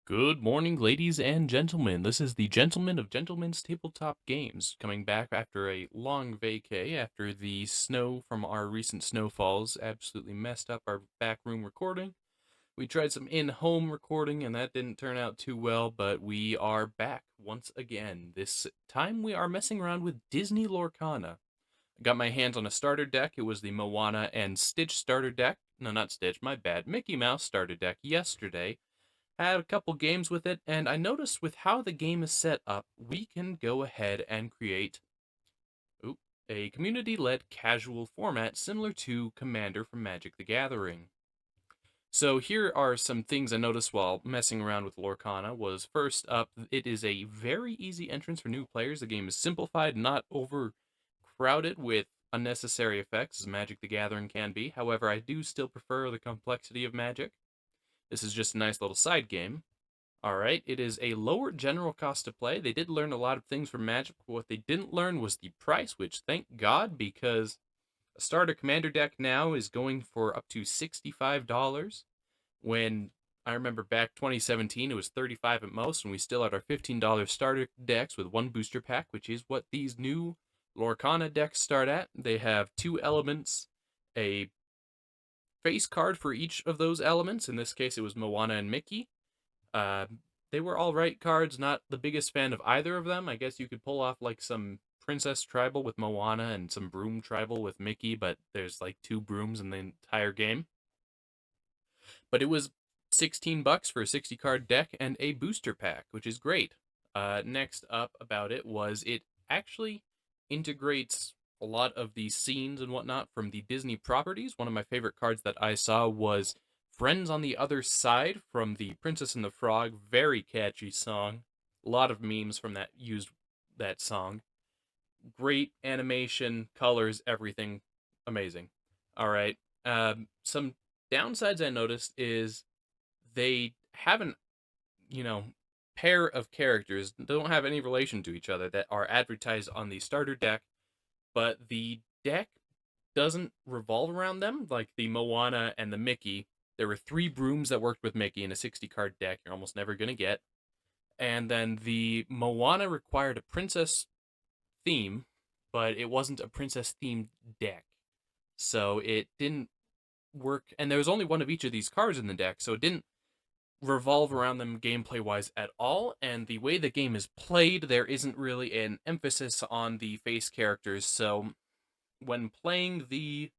Good morning, ladies and gentlemen. This is the Gentleman of Gentlemen's Tabletop Games, coming back after a long vacay after the snow from our recent snowfalls absolutely messed up our back room recording. We tried some in-home recording and that didn't turn out too well, but we are back once again. This time we are messing around with Disney Lorcana. I got my hands on a starter deck. It was the Moana and Stitch starter deck. No, not Stitch, my bad. Mickey Mouse starter deck yesterday. Had a couple games with it, and I noticed with how the game is set up, we can go ahead and create oop, a community-led casual format similar to Commander from Magic the Gathering. So here are some things I noticed while messing around with Lorcana. Was first up, it is a very easy entrance for new players. The game is simplified, not overcrowded with unnecessary effects as Magic the Gathering can be. However, I do still prefer the complexity of Magic. This is just a nice little side game. All right, it is a lower general cost to play. They did learn a lot of things from Magic, but what they didn't learn was the price, which thank God, because a starter commander deck now is going for up to $65. When I remember back 2017, it was 35 at most, and we still had our $15 starter decks with one booster pack, which is what these new Lorcana decks start at. They have two elements, a face card for each of those elements. In this case, it was Moana and Mickey. uh, they were all right cards. Not the biggest fan of either of them. I guess you could pull off like some Princess Tribal with Moana and some Broom Tribal with Mickey, but there's like two brooms in the entire game. But it was $16 for a 60 card deck and a booster pack, which is great. Next up about it was it actually integrates a lot of the scenes and whatnot from the Disney properties. One of my favorite cards that I saw was Friends on the Other Side from the Princess and the Frog. Very catchy song. A lot of memes from that used that song. Great animation, colors, everything amazing. All right. Some downsides I noticed is they haven't, you know, pair of characters don't have any relation to each other that are advertised on the starter deck, but the deck doesn't revolve around them like the Moana and the Mickey. There were three brooms that worked with Mickey in a 60 card deck you're almost never going to get. And then the Moana required a princess theme, but it wasn't a princess themed deck. So it didn't work. And there was only one of each of these cards in the deck, so it didn't revolve around them gameplay wise at all. And the way the game is played, there isn't really an emphasis on the face characters. So when playing the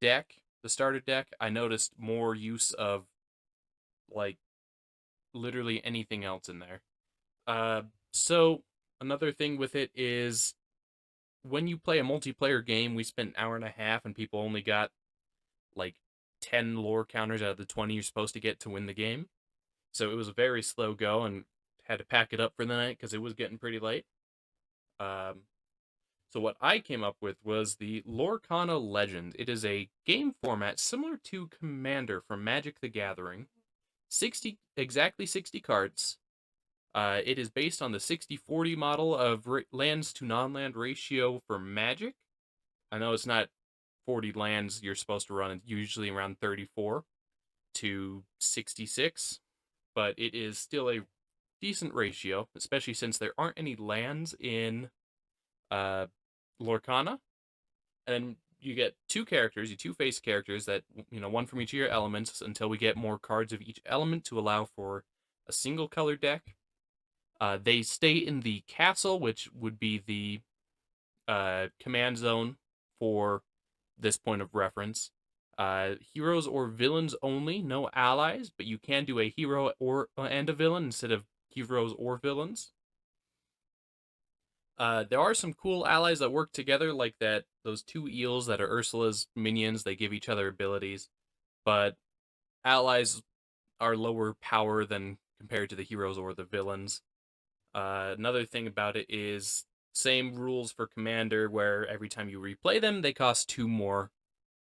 deck, the starter deck, I noticed more use of like literally anything else in there. So another thing with it is when you play a multiplayer game, we spent an hour and a half and people only got like 10 lore counters out of the 20 you're supposed to get to win the game. So it was a very slow go and had to pack it up for the night because it was getting pretty late. Um, so what I came up with was the Lorcana Legend. It is a game format similar to Commander from Magic the Gathering. 60 exactly 60 cards. It is based on the 60-40 model of lands to non-land ratio for Magic. I know it's not 40 lands you're supposed to run, usually around 34 to 66, but it is still a decent ratio, especially since there aren't any lands in uh, Lorcana. And you get two characters, you two face characters that, one from each of your elements until we get more cards of each element to allow for a single color deck. They stay in the castle, which would be the command zone for this point of reference. Heroes or villains only, no allies, but you can do a hero or and a villain instead of heroes or villains. There are some cool allies that work together, like that those two eels that are Ursula's minions. They give each other abilities, but allies are lower power than compared to the heroes or the villains. Another thing about it is same rules for Commander, where every time you replay them, they cost two more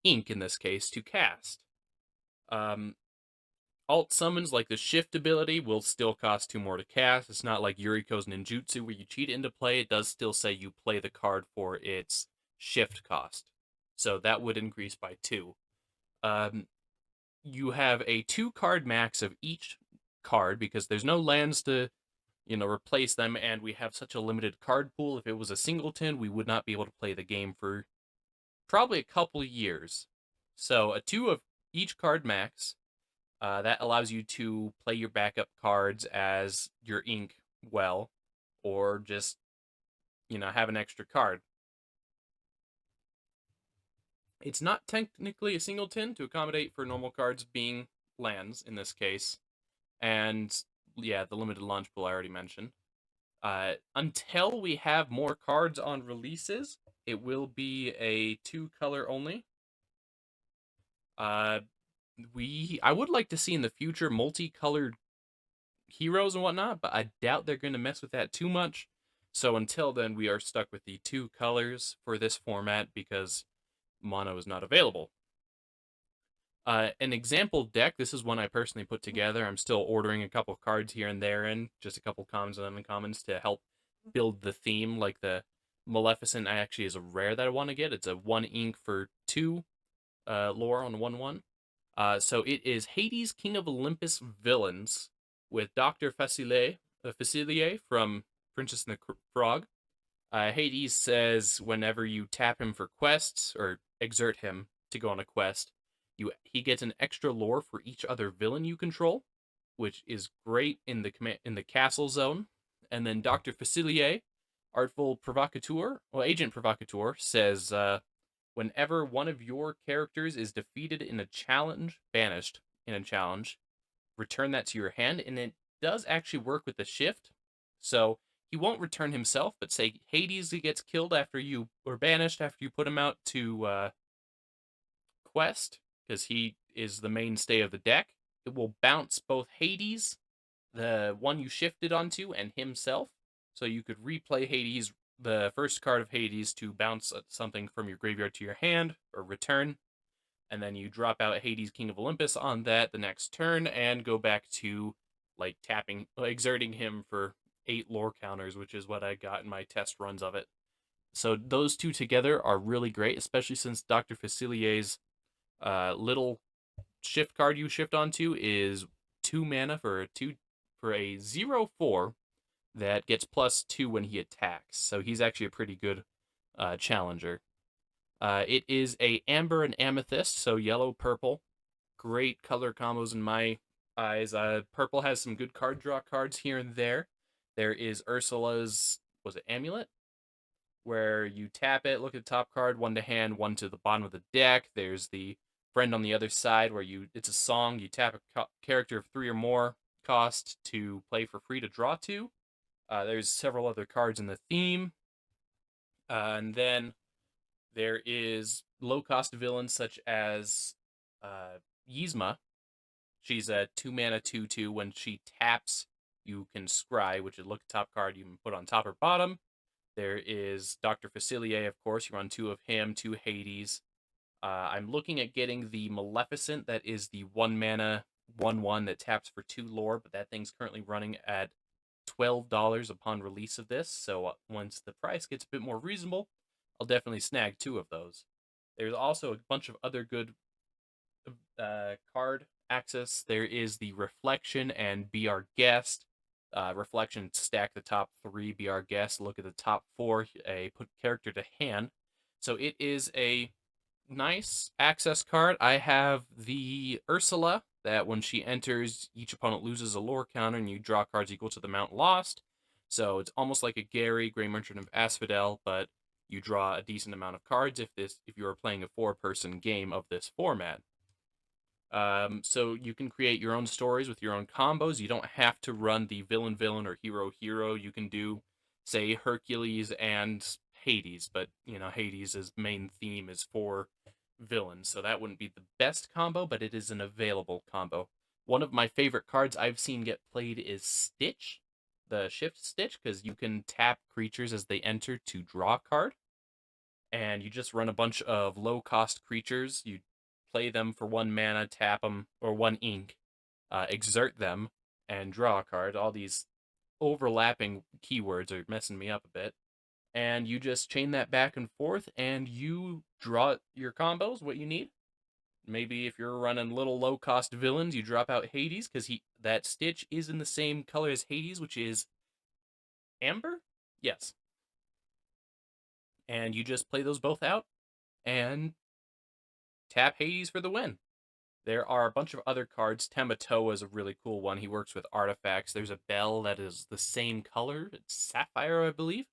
ink in this case to cast. Um, alt summons like the shift ability will still cost two more to cast. It's not like Yuriko's ninjutsu where you cheat into play. It does still say you play the card for its shift cost. So that would increase by two. Um, you have a two card max of each card because there's no lands to, replace them, and we have such a limited card pool. If it was a singleton, we would not be able to play the game for probably a couple years. So a 2 of each card max, that allows you to play your backup cards as your ink well, or just, have an extra card. It's not technically a singleton to accommodate for normal cards being lands in this case. And yeah, the limited launch pool I already mentioned. Until we have more cards on releases, it will be a 2-color only. I would like to see in the future multicolored heroes and whatnot, but I doubt they're going to mess with that too much. So until then, we are stuck with the 2 colors for this format because mono is not available. An example deck, this is one I personally put together. I'm still ordering a couple cards here and there, and just a couple commons and uncommons to help build the theme. Like the Maleficent actually is a rare that I want to get. It's a 1 ink for 2 lore on 1/1. So it is Hades, King of Olympus villains with Dr. Facilier from Princess and the Frog. Hades says whenever you tap him for quests or exert him to go on a quest, he gets an extra lore for each other villain you control, which is great in the castle zone. And then Dr. Facilier, Artful Provocateur, Agent Provocateur, says whenever one of your characters is defeated in a challenge, banished in a challenge, return that to your hand. And it does actually work with the shift. So he won't return himself, but say Hades gets killed after you, or banished after you put him out to quest, because he is the mainstay of the deck. It will bounce both Hades, the one you shifted onto, and himself. So you could replay Hades, the first card of Hades, to bounce something from your graveyard to your hand, or return. And then you drop out Hades, King of Olympus on that the next turn, and go back to like tapping, exerting him for 8 lore counters, which is what I got in my test runs of it. So those two together are really great, especially since Dr. Facilier's little shift card you shift onto is 2 mana for a 0/4 that gets +2 when he attacks. So he's actually a pretty good challenger. It is a amber and amethyst, so yellow purple. Great color combos in my eyes. Purple has some good card draw cards here and there. There is Ursula's, was it Amulet? Where you tap it, look at the top card, 1 to hand, 1 to the bottom of the deck. There's the Friend on the other side, where it's a song. You tap a character of 3 or more cost to play for free to draw to. There's several other cards in the theme. And then there is low-cost villains such as Yzma. She's a 2 mana 2/2. When she taps, you can scry, which is look at top card you can put on top or bottom. There is Dr. Facilier, of course. You run 2 of him, 2 Hades. I'm looking at getting the Maleficent, that is the 1 mana 1/1 that taps for 2 lore, but that thing's currently running at $12 upon release of this. So once the price gets a bit more reasonable, I'll definitely snag 2 of those. There's also a bunch of other good card access. There is the Reflection and Be Our Guest. Reflection, stack the top 3, Be Our Guest, look at the top 4, put character to hand. So it is a nice access card. I have the Ursula, that when she enters, each opponent loses a lore counter and you draw cards equal to the amount lost. So it's almost like a Gary, Grey Merchant of Asphodel, but you draw a decent amount of cards if you are playing a 4-person game of this format. So you can create your own stories with your own combos. You don't have to run the villain or hero. You can do, say, Hercules and Hades, but Hades' main theme is for villains, so that wouldn't be the best combo, but it is an available combo. One of my favorite cards I've seen get played is Stitch, the Shift Stitch, because you can tap creatures as they enter to draw a card, and you just run a bunch of low-cost creatures. You play them for 1 mana, tap them, or 1 ink, exert them, and draw a card. All these overlapping keywords are messing me up a bit. And you just chain that back and forth, and you draw your combos, what you need. Maybe if you're running little low-cost villains, you drop out Hades, because that Stitch is in the same color as Hades, which is amber? Yes. And you just play those both out and tap Hades for the win. There are a bunch of other cards. Tematoa is a really cool one. He works with artifacts. There's a bell that is the same color. It's sapphire, I believe.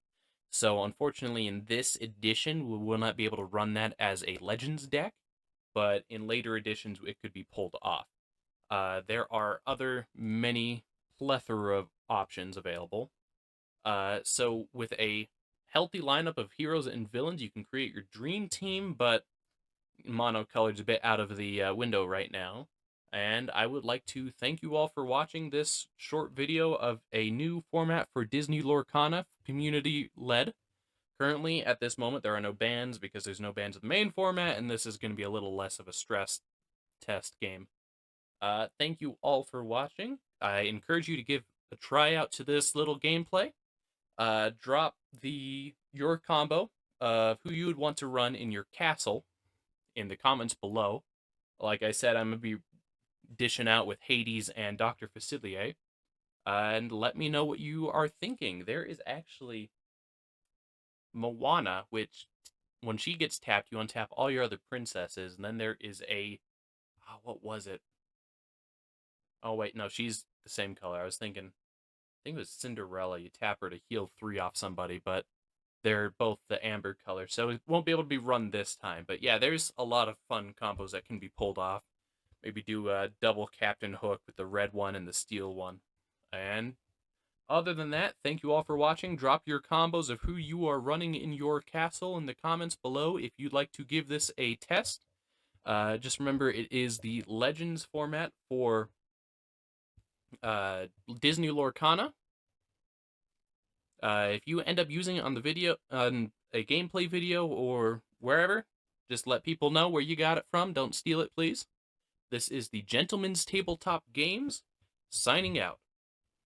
So unfortunately, in this edition, we will not be able to run that as a Legends deck, but in later editions, it could be pulled off. There are other many plethora of options available. So with a healthy lineup of heroes and villains, you can create your dream team, but monocolored's a bit out of the window right now. And I would like to thank you all for watching this short video of a new format for Disney Lorcana, community-led. Currently, at this moment, there are no bans because there's no bans in the main format, and this is going to be a little less of a stress test game. Thank you all for watching. I encourage you to give a try out to this little gameplay. Drop your combo of who you would want to run in your castle in the comments below. Like I said, I'm going to be dishing out with Hades and Dr. Facilier. And let me know what you are thinking. There is actually Moana, which when she gets tapped, you untap all your other princesses. And then there is what was it? Oh, wait, no, she's the same color. I think it was Cinderella. You tap her to heal 3 off somebody, but they're both the amber color, so it won't be able to be run this time. But yeah, there's a lot of fun combos that can be pulled off. Maybe do a double Captain Hook with the red one and the steel one. And other than that, thank you all for watching. Drop your combos of who you are running in your castle in the comments below if you'd like to give this a test. Just remember, it is the Legends format for Disney Lorcana. If you end up using it on the video, on a gameplay video or wherever, just let people know where you got it from. Don't steal it, please. This is the Gentleman's Tabletop Games, signing out.